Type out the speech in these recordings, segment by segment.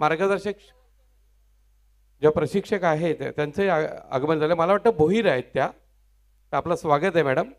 मार्गदर्शक जे प्रशिक्षक आहेत त्यांचे आगमन झालं. मला वाटतं भोईर आहेत त्या. आपलं स्वागत आहे मॅडम.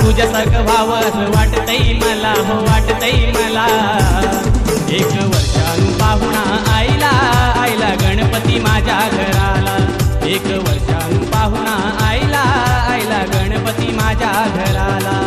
तुझ्यासारखं व्हावं असं वाटतंय मला, हो वाटतंय मला. एक वर्षानं पाहुणा आईला, आईला गणपती माझ्या घराला. एक वर्षानं पाहुणा आईला, आईला गणपती माझ्या घराला.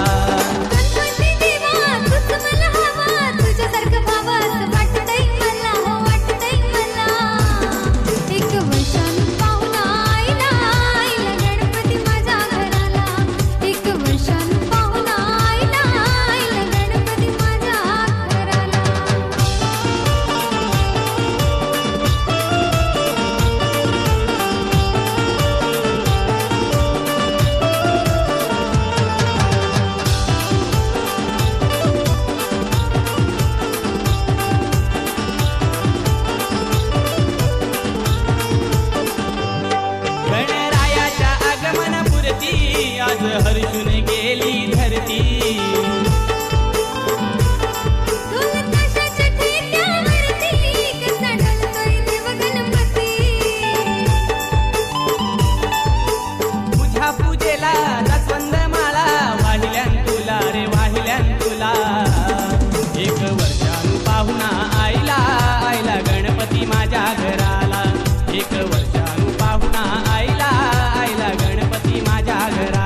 आज हर्षून गेली धरती. तुझ्या पूजेला जास्वंद माळा वाहिल्यान तुला रे वाहिल्यान तुला. एक वर्षानं पाहुणा आईला, आईला गणपती माझ्या घराला. एक वर्षानं पाहुणा आईला, आईला गणपती माझ्या घराला.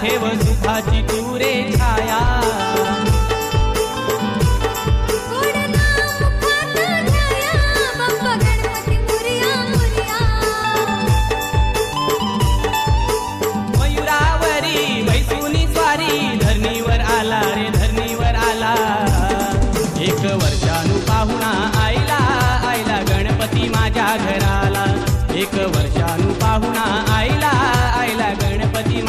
ठेव सुखाची तुरे छाया. मयुरावरी बैसुनी स्वारी धरणीवर आला रे धरणीवर आला. एक वर्षानं पाहुणा आईला, आईला गणपती माझ्या घराला. एक वर्षानं पाहुणा आईला, आईला गणपती